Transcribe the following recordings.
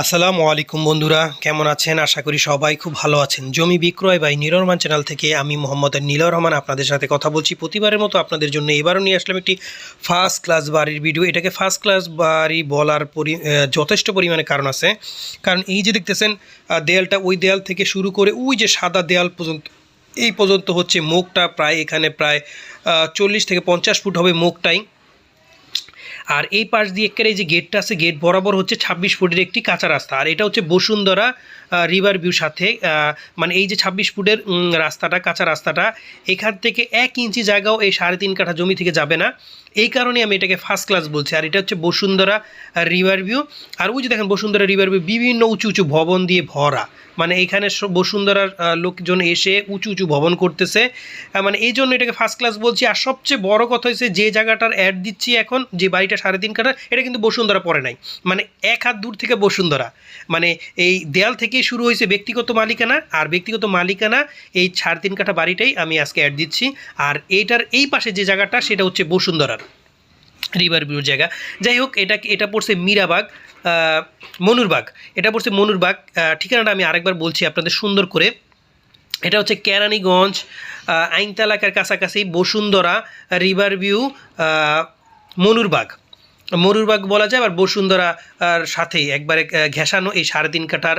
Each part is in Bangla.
আসসালামু আলাইকুম বন্ধুরা, কেমন আছেন? আশা করি সবাই খুব ভালো আছেন। জমি বিক্রয় বাই নীলর রহমান চ্যানেল থেকে আমি মোহাম্মদ নীলর রহমান আপনাদের সাথে কথা বলছি। প্রতিবারের মতো আপনাদের জন্য এবারও নিয়ে আসলাম একটি ফার্স্ট ক্লাস বাড়ির ভিডিও। এটাকে ফার্স্ট ক্লাস বাড়ি বলার যথেষ্ট পরিমাণে কারণ আছে। কারণ এই যে দেখতেছেন দেয়ালটা, ওই দেয়াল থেকে শুরু করে ওই যে সাদা দেয়াল পর্যন্ত, এই পর্যন্ত হচ্ছে মুখটা প্রায় এখানে প্রায় 40 থেকে 50 ফুট হবে মুখটাই। আর এই পাশ দিয়ে একেবারে এই যে গেটটা আছে, গেট বরাবর হচ্ছে 26 ফুটের একটি কাঁচা রাস্তা। আর এটা হচ্ছে বসুন্ধরা রিভার ভিউ সাথে, মানে এই যে 26 ফুটের রাস্তাটা, কাঁচা রাস্তাটা, এখান থেকে 1 ইঞ্চি জায়গাও এই 3.5 কাঠা জমি থেকে যাবে না। এই কারণে আমি এটাকে ফার্স্ট ক্লাস বলছি। আর এটা হচ্ছে বসুন্ধরা রিভার ভিউ। আর ওই যে দেখেন বসুন্ধরা রিভার ভিউ বিভিন্ন উঁচু উঁচু ভবন দিয়ে ভরা, মানে এখানে বসুন্ধরার লোকজন এসে উঁচু উঁচু ভবন করতেছে, মানে এই জন্য এটাকে ফার্স্ট ক্লাস বলছি। আর সবচেয়ে বড় কথা হচ্ছে যে জায়গাটার অ্যাড দিচ্ছি এখন, যে বাড়িটা 3.5 কাঠা, এটা কিন্তু বসুন্ধরা পড়ে নাই, মানে 1 হাত দূর থেকে বসুন্ধরা, মানে এই দেয়াল থেকেই শুরু হয়েছে ব্যক্তিগত মালিকানা। আর ব্যক্তিগত মালিকানা এই 3.5 কাঠা বাড়িটাই আমি আজকে অ্যাড দিচ্ছি। আর এইটার এই পাশে যে জায়গাটা সেটা হচ্ছে বসুন্ধরার রিভার ভিউর জায়গা। যাই হোক, এটা পড়ছে মীরাবাগ, মনুরবাগ, এটা পড়ছে মনুরবাগ। ঠিকানাটা আমি আরেকবার বলছি আপনাদের সুন্দর করে। এটা হচ্ছে কেরানীগঞ্জ আইনতা এলাকার কাছাকাছি বসুন্ধরা রিভার ভিউ, মনুরবাগ বলা যায়। আর বসুন্ধরা আর সাথেই একবারে ঘেঁষানো এই 3.5 কাঠার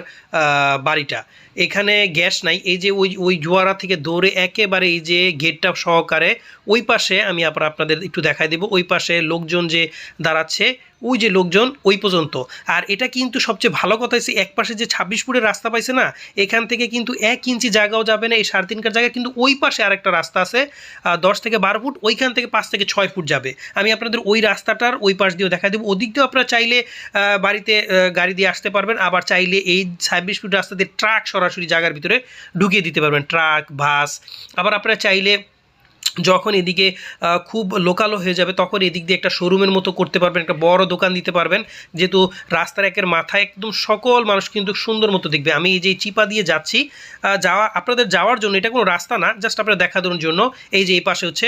বাড়িটা। এখানে গ্যাস নাই। এই যে ওই জোয়ারা থেকে দৌড়ে একেবারে এই যে গেটটা সহকারে ওই পাশে আমি আপনাদের একটু দেখাই দেবো, ওই পাশে লোকজন যে দাঁড়াচ্ছে, ওই যে লোকজন ওই পর্যন্ত। আর এটা কিন্তু সবচেয়ে ভালো কথা হচ্ছে এক পাশে যে 26 ফুটের রাস্তা পাইছে না, এখান থেকে কিন্তু 1 ইঞ্চি জায়গাও যাবে না এই 3.5 কাঠ জায়গা। কিন্তু ওই পাশে আরেকটা রাস্তা আছে 10 থেকে 12 ফুট, ওইখান থেকে 5 থেকে 6 ফুট যাবে। আমি আপনাদের ওই রাস্তাটার ওই পাশ দিয়েও দেখা দেবো। ওদিক দিয়েও আপনারা চাইলে বাড়িতে গাড়ি দিয়ে আসতে পারবেন, আবার চাইলে এই 26 ফুট রাস্তা দিয়ে ট্রাক সরাসরি জায়গার ভিতরে ঢুকিয়ে দিতে পারবেন, ট্রাক, বাস। আবার আপনারা চাইলে যখন এদিকে খুব লোকালও হয়ে যাবে তখন এদিক দিয়ে একটা শোরুমের মতো করতে পারবেন, একটা বড় দোকান দিতে পারবেন, যেহেতু রাস্তার একের মাথায় একদম সকল মানুষ কিন্তু সুন্দর মতো দেখবে। আমি এই যে চিপা দিয়ে যাচ্ছি আপনাদের যাওয়ার জন্য, এটা কোনো রাস্তা না, জাস্ট আপনারা দেখানোর জন্য। এই যে এই পাশে হচ্ছে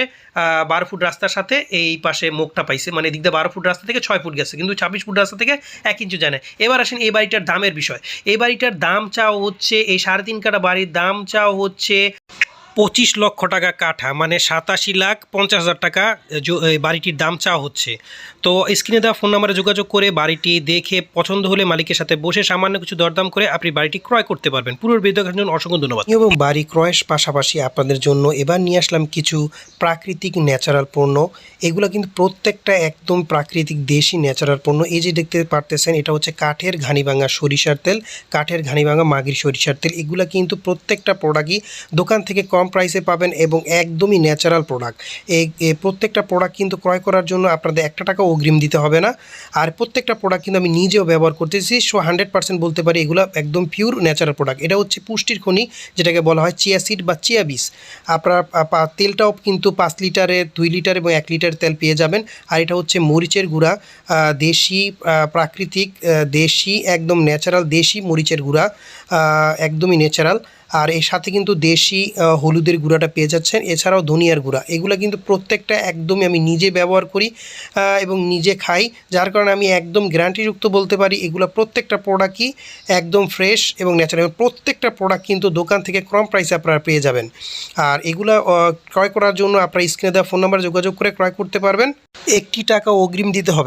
12 ফুট রাস্তার সাথে এই পাশে মুখটা পাইছে, মানে এদিক দিয়ে 12 ফুট রাস্তা থেকে 6 ফুট গেছে, কিন্তু 26 ফুট রাস্তা থেকে 1 ইঞ্চি যায় না। এবার আসেন এই বাড়িটার দামের বিষয়। এই বাড়িটার দাম চাও হচ্ছে, এই 3.5 কাঠা বাড়ির দাম চাও হচ্ছে 25 লক্ষ টাকা কাঠা, মানে 87,50,000 টাকা বাড়িটির দাম চাওয়া হচ্ছে। তো স্ক্রিনে দেওয়া ফোন নাম্বারে যোগাযোগ করে বাড়িটি দেখে পছন্দ হলে মালিকের সাথে বসে সামান্য কিছু দরদাম করে আপনি বাড়িটি ক্রয় করতে পারবেন। পুরো ভিডিও দেখার জন্য অসংখ্য ধন্যবাদ। এবং বাড়ি ক্রয়ের পাশাপাশি আপনাদের জন্য এবার নিয়ে আসলাম কিছু প্রাকৃতিক ন্যাচারাল পণ্য। এগুলো কিন্তু প্রত্যেকটা একদম প্রাকৃতিক দেশি ন্যাচারাল পণ্য। এই যে দেখতে পারতেছেন, এটা হচ্ছে কাঠের ঘানিভাঙা সরিষার তেল, কাঠের ঘানিভাঙা মাগির সরিষার তেল। এগুলো কিন্তু প্রত্যেকটা প্রোডাক্টই দোকান থেকে কম প্রাইসে পাবেন এবং একদমই ন্যাচারাল প্রোডাক্ট। এই প্রত্যেকটা প্রোডাক্ট কিন্তু ক্রয় করার জন্য আপনাদের 1 টাকা অগ্রিম দিতে হবে না। আর প্রত্যেকটা প্রোডাক্ট কিন্তু আমি নিজেও ব্যবহার করতেছি, 100% বলতে পারি এগুলো একদম পিওর ন্যাচারাল প্রোডাক্ট। এটা হচ্ছে পুষ্টির খনি, যেটাকে বলা হয় চিয়া সিড বা চিয়া বীজ। আপনার তেলটাও কিন্তু 5 লিটারে, 2 লিটার এবং 1 লিটার তেল পেয়ে যাবেন। আর এটা হচ্ছে মরিচের গুঁড়া, দেশি প্রাকৃতিক দেশি একদম ন্যাচারাল দেশি মরিচের গুঁড়া, একদমই ন্যাচারাল। আর এর সাথে কিন্তু দেশি হলুদের গুঁড়াটা পেয়ে যাচ্ছেন, এছাড়াও ধনিয়ার গুঁড়া। এগুলো কিন্তু প্রত্যেকটা একদমই আমি নিজে ব্যবহার করি এবং নিজে খাই, যার কারণে আমি একদম গ্যারান্টিযুক্ত বলতে পারি এগুলো প্রত্যেকটা প্রোডাক্টই একদম ফ্রেশ এবং ন্যাচারাল। প্রত্যেকটা প্রোডাক্ট কিন্তু দোকান থেকে কম প্রাইসে আপনারা পেয়ে যাবেন। আর এগুলো ক্রয় করার জন্য আপনারা স্ক্রিনে দেওয়া ফোন নাম্বারে যোগাযোগ করে ক্রয় করতে পারবেন। 1 টাকা অগ্রিম দিতে হবে।